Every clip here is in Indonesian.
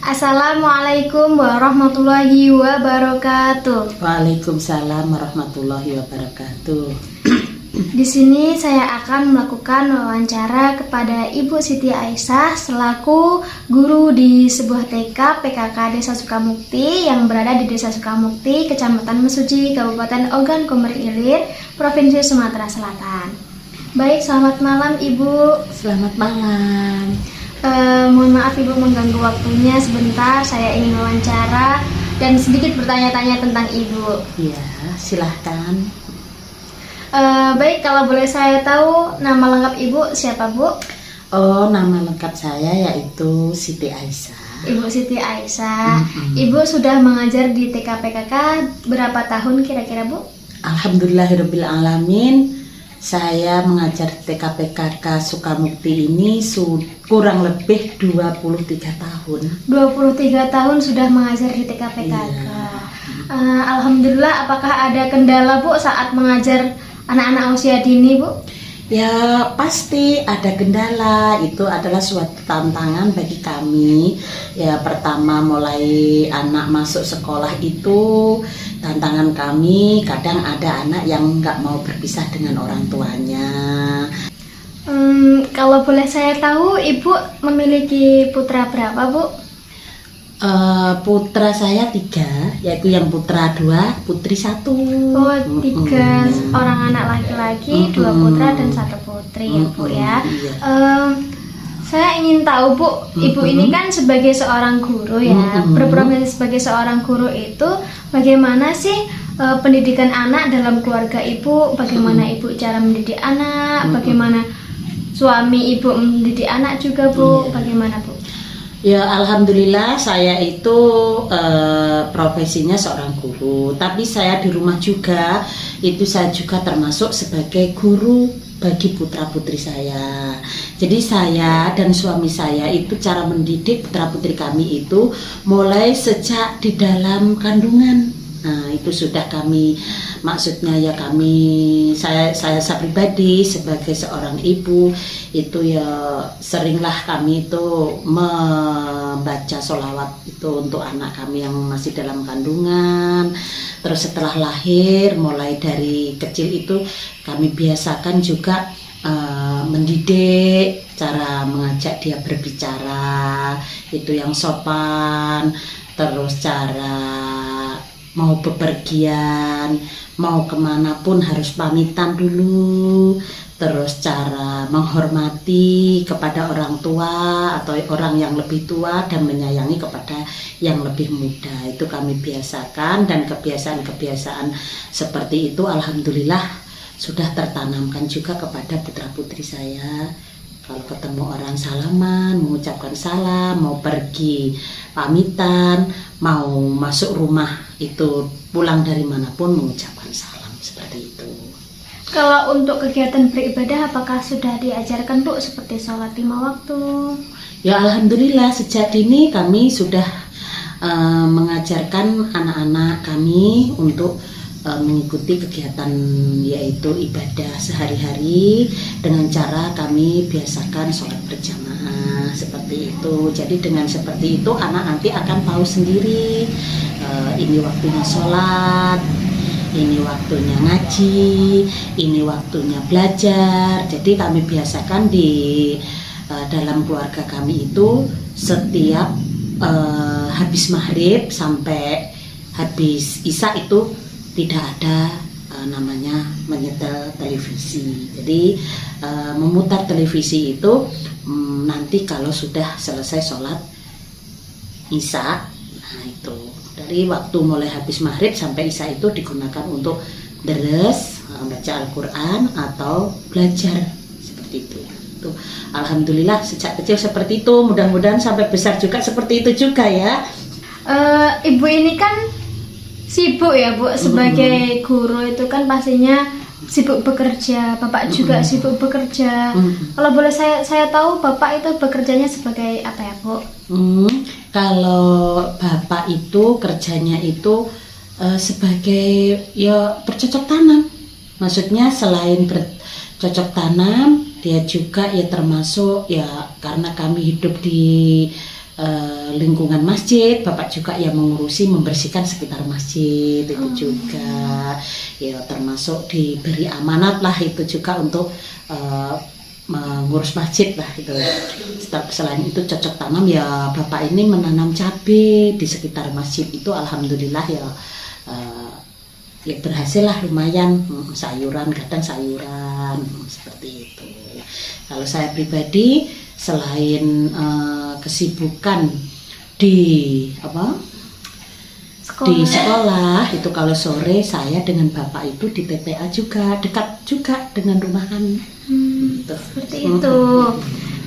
Assalamualaikum warahmatullahi wabarakatuh. Waalaikumsalam warahmatullahi wabarakatuh. Di sini saya akan melakukan wawancara kepada Ibu Siti Aisyah selaku guru di sebuah TK PKK Desa Sukamukti yang berada di Desa Sukamukti, Kecamatan Mesuji, Kabupaten Ogan Komering Ilir, Provinsi Sumatera Selatan. Baik, selamat malam Ibu. Selamat malam. Mohon maaf Ibu mengganggu waktunya sebentar. Saya ingin wawancara dan sedikit bertanya-tanya tentang Ibu. Ya, silahkan. Baik, kalau boleh saya tahu nama lengkap Ibu siapa Bu? Oh, nama lengkap saya yaitu Siti Aisyah. Ibu Siti Aisyah. Ibu sudah mengajar di TK PKK berapa tahun kira-kira Bu? Alhamdulillahirabbil alamin. Saya mengajar di TK PKK Sukamukti ini kurang lebih 23 tahun. 23 tahun sudah mengajar di TK PKK. Iya. Alhamdulillah, apakah ada kendala Bu saat mengajar anak-anak usia dini Bu? Ya, pasti ada kendala. Itu adalah suatu tantangan bagi kami. Ya, pertama mulai anak masuk sekolah itu tantangan kami. Kadang ada anak yang nggak mau berpisah dengan orang tuanya. Kalau boleh saya tahu, Ibu memiliki putra berapa Bu? Putra saya 3, yaitu yang putra 2, putri 1. Oh, 3 orang anak laki-laki, 2 putra dan 1 putri ya Bu ya. Iya. Saya ingin tahu Bu, Ibu ini kan sebagai seorang guru ya, berprofesi sebagai seorang guru itu bagaimana sih pendidikan anak dalam keluarga Ibu? Bagaimana Ibu cara mendidik anak? Bagaimana suami Ibu mendidik anak juga Bu? Bagaimana Bu? Ya, alhamdulillah saya itu profesinya seorang guru, tapi saya di rumah juga itu saya juga termasuk sebagai guru bagi putra-putri saya. Jadi saya dan suami saya itu cara mendidik putra-putri kami itu mulai sejak di dalam kandungan. Nah, itu sudah kami, maksudnya ya saya pribadi sebagai seorang ibu itu ya seringlah kami itu membaca sholawat itu untuk anak kami yang masih dalam kandungan. Terus setelah lahir, mulai dari kecil itu kami biasakan juga mendidik, cara mengajak dia berbicara itu yang sopan, terus cara mau bepergian, mau kemanapun harus pamitan dulu, terus cara menghormati kepada orang tua atau orang yang lebih tua dan menyayangi kepada yang lebih muda. Itu kami biasakan, dan kebiasaan-kebiasaan seperti itu alhamdulillah sudah tertanamkan juga kepada putra-putri saya. Kalau ketemu orang salaman, mengucapkan salam, mau pergi pamitan, mau masuk rumah itu pulang dari manapun mengucapkan salam, seperti itu. Kalau untuk kegiatan beribadah apakah sudah diajarkan Bu seperti sholat 5 waktu? Ya, alhamdulillah sejak dini kami sudah mengajarkan anak-anak kami untuk mengikuti kegiatan yaitu ibadah sehari-hari dengan cara kami biasakan sholat berjamaah seperti itu. Jadi dengan seperti itu anak nanti akan tahu sendiri ini waktunya sholat, ini waktunya ngaji, ini waktunya belajar. Jadi kami biasakan di dalam keluarga kami itu setiap habis maghrib sampai habis isya itu tidak ada namanya menyetel televisi. Jadi memutar televisi itu nanti kalau sudah selesai sholat isya. Nah, itu dari waktu mulai habis maghrib sampai isya itu digunakan untuk deres, baca Al-Quran atau belajar seperti itu. Tuh, alhamdulillah sejak kecil seperti itu, mudah-mudahan sampai besar juga seperti itu juga ya. Ibu ini kan sibuk ya Bu, sebagai guru itu kan pastinya sibuk bekerja, Bapak juga sibuk bekerja. Kalau boleh saya tahu Bapak itu bekerjanya sebagai apa ya Bu? Kalau Bapak itu kerjanya itu sebagai ya bercocok tanam. Maksudnya selain bercocok tanam, dia juga ya termasuk ya karena kami hidup di lingkungan masjid, Bapak juga yang mengurusi membersihkan sekitar masjid itu juga, ya termasuk diberi amanat lah itu juga untuk mengurus masjid lah itu. Selain itu cocok tanam ya Bapak ini menanam cabai di sekitar masjid itu, alhamdulillah ya berhasil lah lumayan, sayuran, kadang sayuran seperti itu. Kalau saya pribadi selain kesibukan di di sekolah itu, kalau sore saya dengan Bapak itu di TPA juga, dekat juga dengan rumah kami. Seperti itu.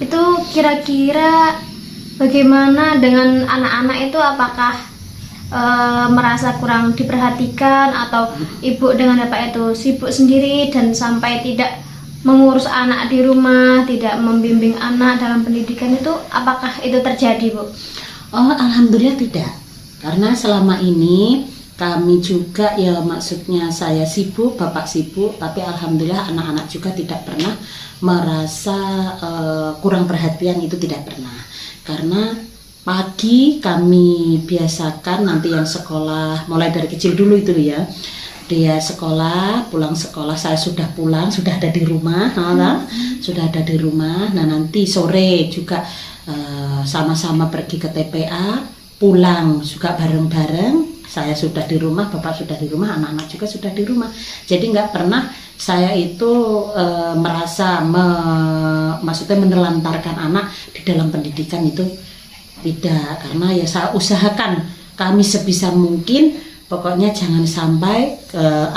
Itu kira-kira bagaimana dengan anak-anak itu, apakah merasa kurang diperhatikan atau ibu dengan bapak itu sibuk sendiri dan sampai tidak mengurus anak di rumah, tidak membimbing anak dalam pendidikan itu, apakah itu terjadi, Bu? Oh, alhamdulillah tidak. Karena selama ini kami juga ya, maksudnya saya sibuk, Bapak sibuk, tapi alhamdulillah anak-anak juga tidak pernah merasa kurang perhatian, itu tidak pernah. Karena pagi kami biasakan nanti yang sekolah, mulai dari kecil dulu itu ya, dia sekolah, pulang sekolah saya sudah pulang, sudah ada di rumah, sudah ada di rumah. Nah nanti sore juga sama-sama pergi ke TPA, pulang juga bareng-bareng. Saya sudah di rumah, Bapak sudah di rumah, anak-anak juga sudah di rumah. Jadi nggak pernah saya itu merasa maksudnya menelantarkan anak di dalam pendidikan itu, tidak. Karena ya saya usahakan kami sebisa mungkin, pokoknya jangan sampai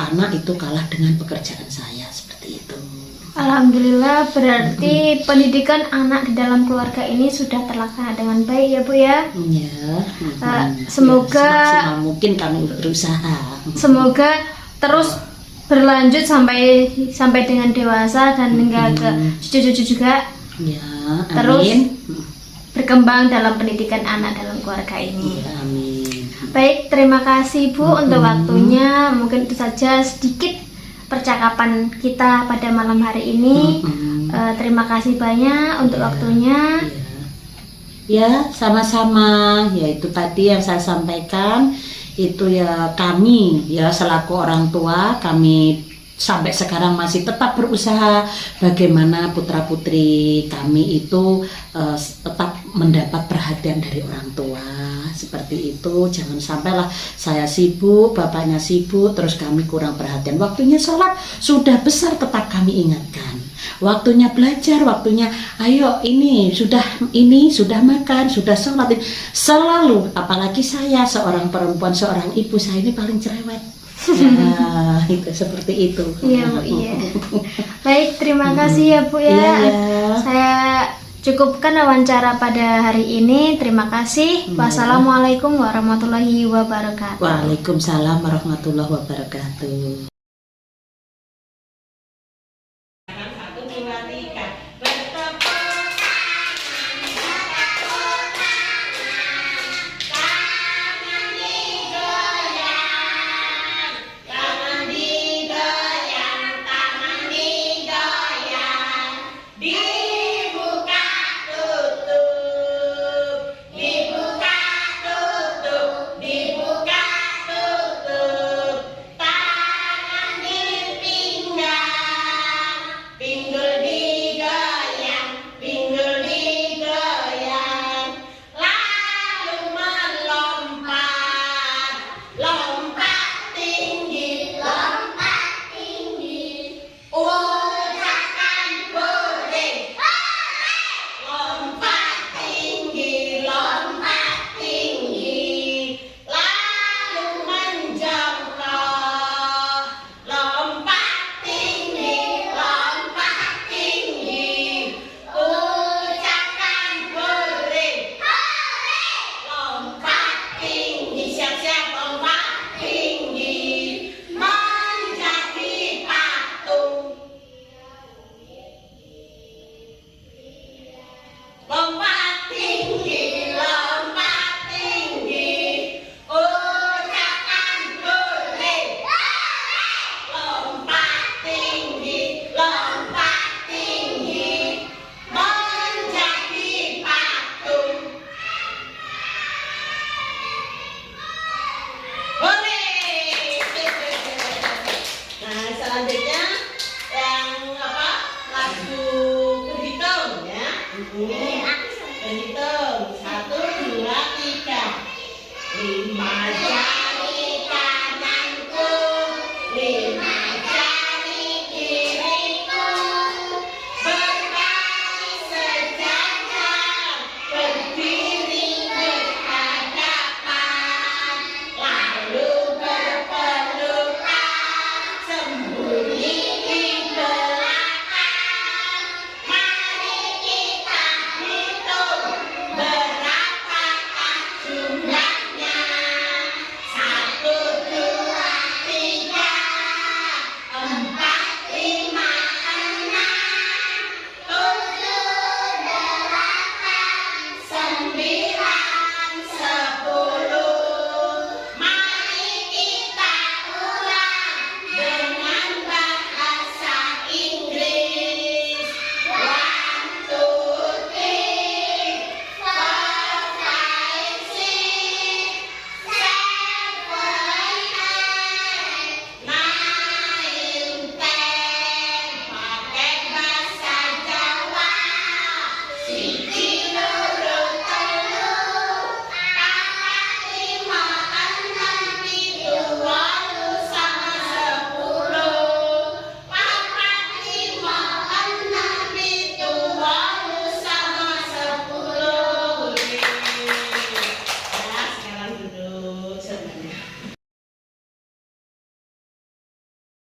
anak itu kalah dengan pekerjaan saya, seperti itu. Alhamdulillah, berarti pendidikan anak di dalam keluarga ini sudah terlaksana dengan baik ya Bu ya. Iya. Semoga ya, semaksimal mungkin kami berusaha. Semoga terus berlanjut sampai dengan dewasa dan hingga ke cucu-cucu juga. Ya, amin. Terus berkembang dalam pendidikan anak dalam keluarga ini. Ya, amin. Baik, terima kasih Bu untuk waktunya. Mungkin itu saja sedikit percakapan kita pada malam hari ini. Terima kasih banyak untuk waktunya. Ya, sama-sama. Ya, itu tadi yang saya sampaikan. Itu ya, kami ya selaku orang tua, kami sampai sekarang masih tetap berusaha bagaimana putra-putri kami itu tetap mendapat perhatian dari orang tua. Seperti itu, jangan sampailah saya sibuk, bapaknya sibuk, terus kami kurang perhatian. Waktunya sholat sudah besar, tetap kami ingatkan. Waktunya belajar, waktunya ayo ini sudah makan, sudah sholat. Selalu, apalagi saya seorang perempuan, seorang ibu, saya ini paling cerewet. Nah, itu seperti itu. Iya Bu, iya. Baik, terima kasih ya Bu ya. Iya. Saya cukupkan wawancara pada hari ini. Terima kasih. Wassalamualaikum warahmatullahi wabarakatuh. Waalaikumsalam warahmatullahi wabarakatuh. Berhitung 1, 2, 3, 5 jam.